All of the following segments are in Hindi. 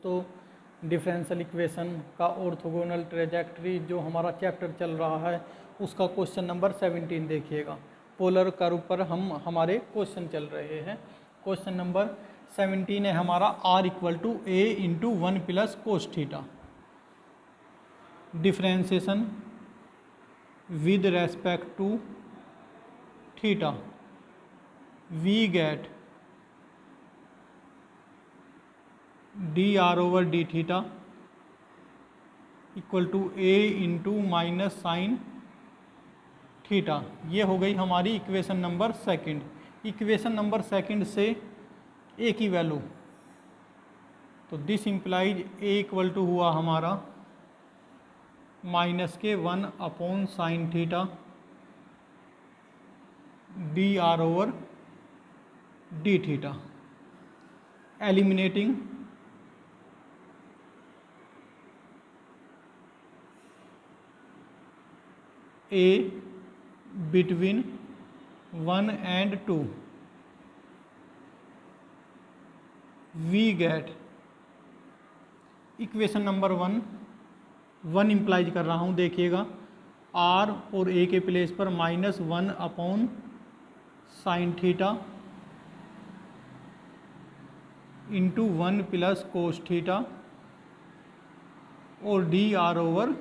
दोस्तों डिफरेंशियल इक्वेशन का ऑर्थोगोनल ट्रेजेक्टरी जो हमारा चैप्टर चल रहा है उसका क्वेश्चन नंबर 17 देखिएगा। पोलर कर्व पर हमारे क्वेश्चन चल रहे हैं। क्वेश्चन नंबर 17 है हमारा r equal to a into 1 plus cos theta. Differentiation with respect to theta we get dr over D theta equal to a into minus sine theta. ये हो गई हमारी equation number second. Equation number second से a की वैल्यू, तो this implies a equal to हुआ हमारा माइनस के 1 upon sine theta dr over D theta. Eliminating a between 1 and 2 we get equation number 1 implies कर रहा हूँ, देखिएगा r और a के प्लेस पर minus 1 upon sine theta into 1 plus cos theta और dr over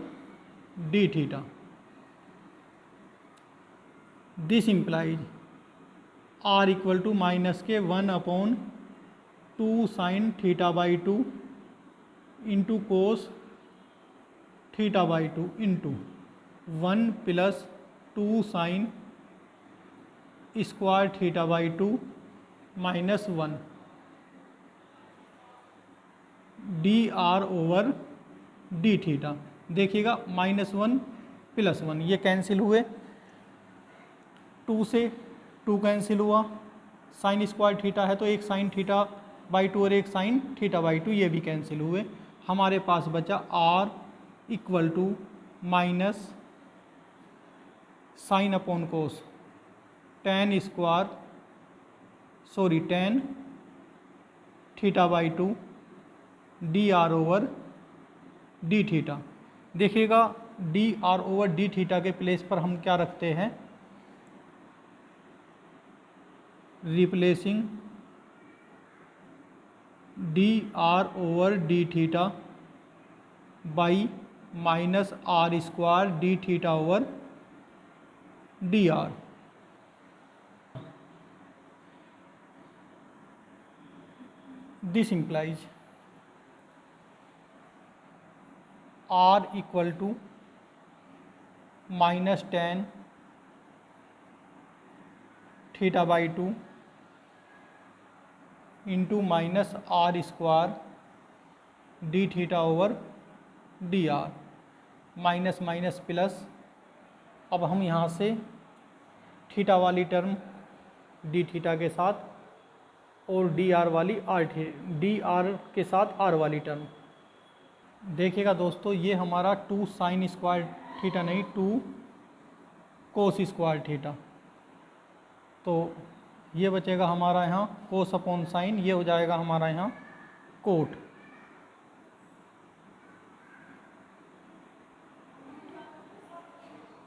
D theta. This implies r equal to minus के 1 upon 2 sine theta by 2 into cos theta by 2 into 1 plus 2 sine square theta by 2 minus 1 dr over D theta. देखिएगा माइनस 1 प्लस 1 ये कैंसिल हुए, 2 से 2 कैंसिल हुआ, साइन स्क्वायर थीटा है तो एक साइन थीटा बाई 2 और एक साइन थीटा बाई 2 ये भी कैंसिल हुए। हमारे पास बचा r equal to minus sine upon cos ten theta by 2 dr over D theta. देखिएगा dr ओवर डी थीटा के प्लेस पर हम क्या रखते हैं, replacing dr over D theta by minus r square D theta over dr। This implies r equal to minus 10 theta by 2 into minus r square D theta over D r. Minus minus plus, अब हम यहाँ से थीटा वाली टर्म डी थीटा के साथ और डी आर वाली डी आर के साथ आर वाली टर्म। देखिएगा दोस्तों ये हमारा 2 साइन स्क्वायर थीटा नहीं 2 कोस स्क्वायर थीटा, तो ये बचेगा हमारा यहाँ कोस अपॉन साइन, ये हो जाएगा हमारा यहाँ cot.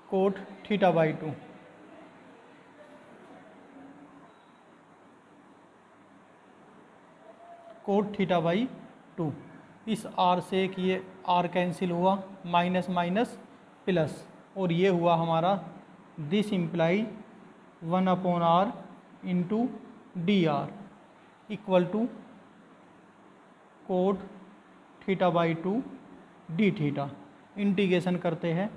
Cot theta by 2। Cot theta by 2। इस r से एक ये r कैंसिल हुआ, माइनस माइनस प्लस, और ये हुआ हमारा this imply 1 upon r into d are equal to cot theta by 2 d theta. Integration करते हैं,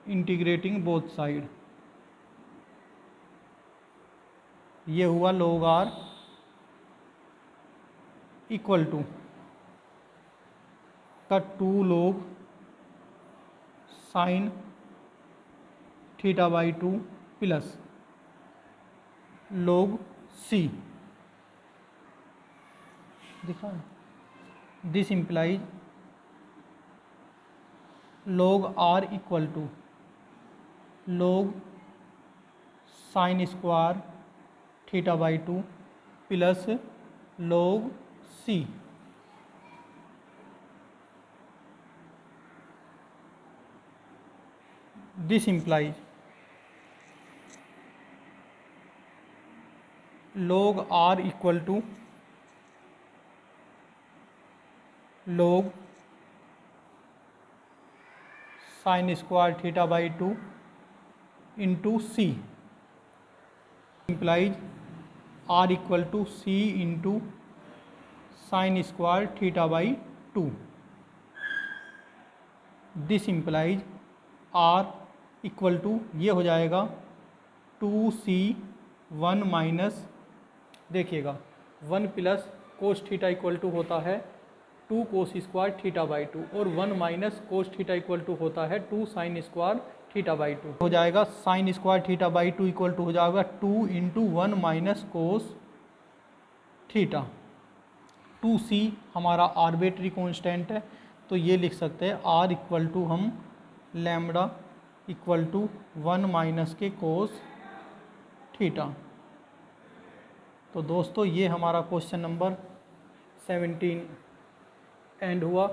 इंटीग्रेटिंग बोथ साइड, ये हुआ log r इक्वल टू का 2 log sine theta by 2 plus log c। दिखा this implies log r equal to log sine square theta by 2 plus log c। This implies log r equal to log sine square theta by 2 into C. Implies R equal to C into sine square theta by 2। This implies R equal to ये हो जाएगा 2c1 माइनस, देखिएगा 1 plus cos theta equal to होता है 2 कोस स्क्वायर थीटा बाई 2 और 1 minus cos theta equal to होता है 2 साइन स्क्वायर थीटा बाई 2 हो जाएगा। Sine square theta by 2 equal to हो जाएगा 2 into 1 minus cos theta. 2c हमारा आर्बिट्री कांस्टेंट है, तो ये लिख सकते हैं आर इक्वल टू हम लैम्बडा इक्वल टू 1 माइनस के कोस थीटा। तो दोस्तों ये हमारा क्वेश्चन नंबर 17 एंड हुआ।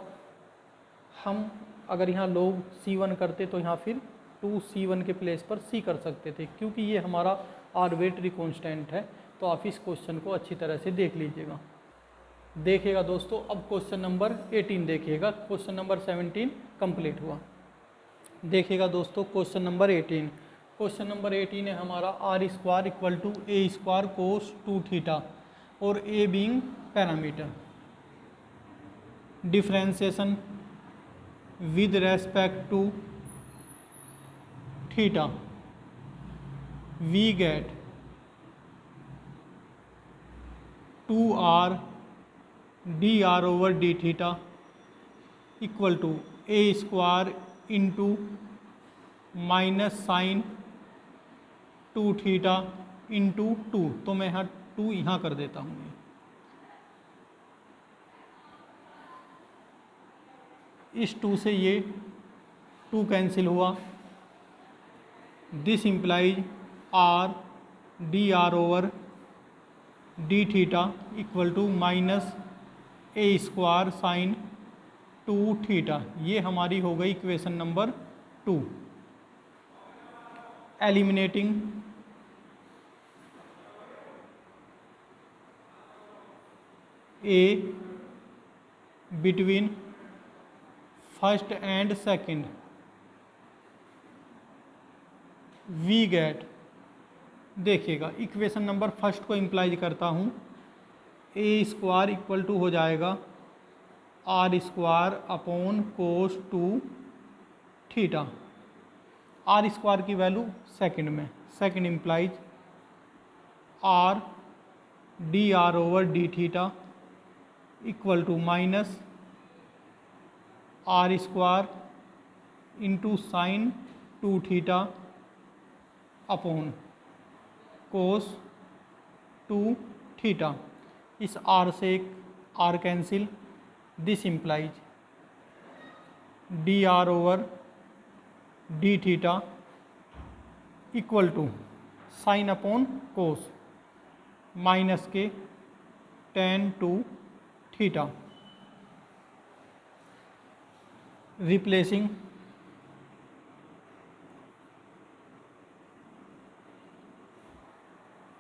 हम अगर यहाँ लोग C1 करते तो यहाँ फिर 2C1 के प्लेस पर C कर सकते थे, क्योंकि ये हमारा आर्बिट्री कांस्टेंट है। तो आप इस क्वेश्चन को अच्छी तरह से देख लीजिएगा। देखिएगा दोस्तों, अब क्वेश्चन नंबर 18 देखिएगा। क्वेश्चन नंबर 17 कंप्लीट हुआ। देखिएगा दोस्तों क्वेश्चन नंबर 18। क्वेश्चन नंबर 18 है हमारा r square equal to a square cos 2 theta और a being parameter. Differentiation with respect to theta, we get 2r dr over D theta equal to a square into minus sine 2 theta into 2। तो मैं यहाँ 2 यहाँ कर देता हूँ। इस 2 से ये 2 कैंसिल हुआ। This implies R D R over D theta equal to minus A square sine 2 theta. ये हमारी हो गई equation number 2। Eliminating A between first and second, we get, देखिएगा इक्वेशन नंबर फर्स्ट को इम्प्लाइज करता हूँ। ए स्क्वायर इक्वल टू हो जाएगा R square upon cos 2 theta. R square की वैल्यू सेकंड में, second implies R D R over D theta equal to minus R square into sine 2 theta upon cos 2 theta. इस आर से एक R cancel. This implies D R over D theta equal to sine upon cos minus के tan 2 theta. Replacing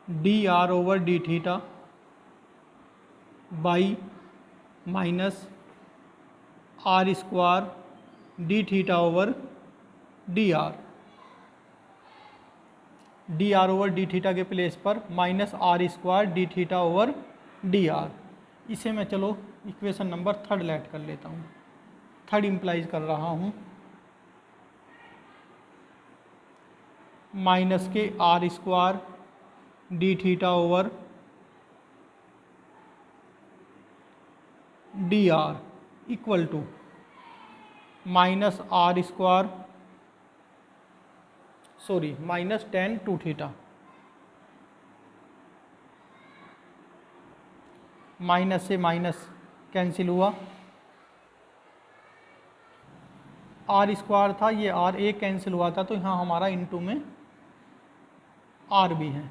D R over D theta by minus R square D theta over D R. D R over D theta के प्लेस पर minus R square D theta over D R. इसे मैं चलो इक्वेशन नंबर 3 लेट कर लेता हूँ। 3 इम्प्लाइज कर रहा हूँ माइनस के R square D theta over D R equal to minus R square minus tan 2 theta. Minus से माइनस कैंसिल हुआ। आर स्क्वायर था, ये आर एक कैंसिल हुआ था, तो यहाँ हमारा इनटू में आर भी है।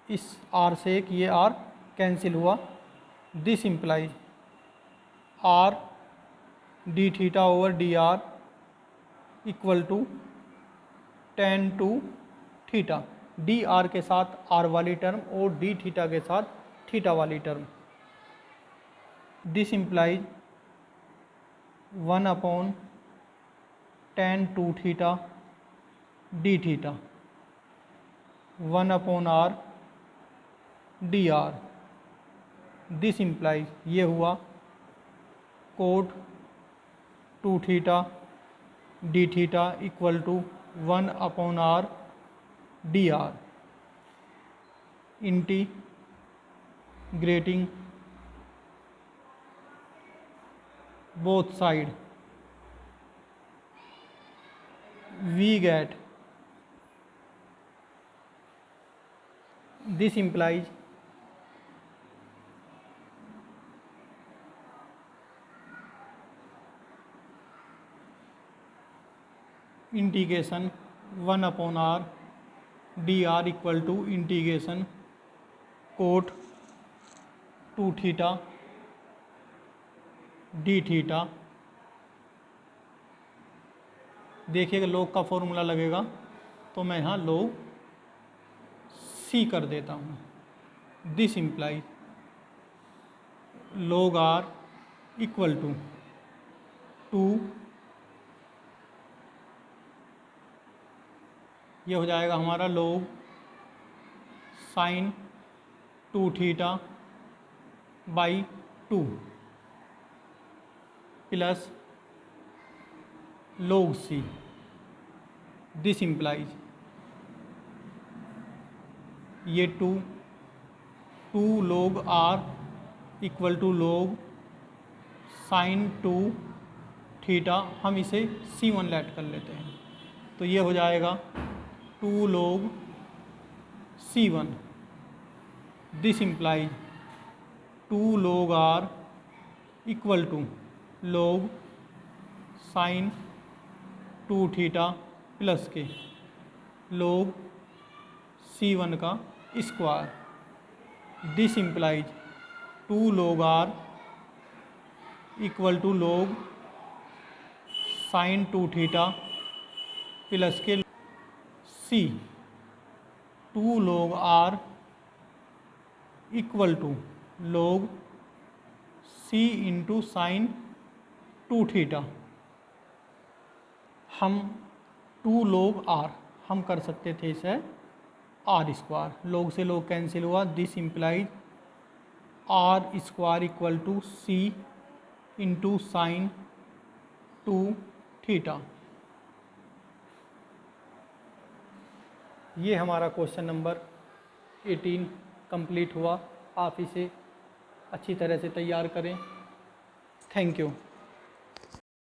इस आर से एक ये आर कैंसिल हुआ। This implies R D theta over D R equal to tan two theta. D R के साथ आर वाली टर्म और डी थीटा के साथ थीटा वाली term. This implies 1 tan two theta D theta 1 r D R. This implies ये हुआ cot 2 theta D theta equal to 1 r D R integrating both side we get this implies integration 1 r dr equal to integration cot 2 theta D theta. देखिएगा log का फॉर्मूला लगेगा तो मैं यहाँ log c कर देता हूँ। This implies log r equal to 2, ये हो जाएगा हमारा log sine 2 theta by 2 plus log c। This implies ये 2 log r equal to log sine 2 theta. हम इसे c1 लेट कर लेते हैं तो ये हो जाएगा 2 log c1। This implies 2 log r equal to log sine 2 theta plus के log c1 का square. This implies 2 log r equal to log sine 2 theta plus के c 2 log r equal to log c into sine 2 theta. हम 2 log r हम कर सकते थे इसे आर स्क्वायर। log से log कैंसिल हुआ। This implies R square equal to c into sine 2 theta. ये हमारा क्वेश्चन नंबर 18 कंप्लीट हुआ। आप इसे अच्छी तरह से तैयार करें। Thank you.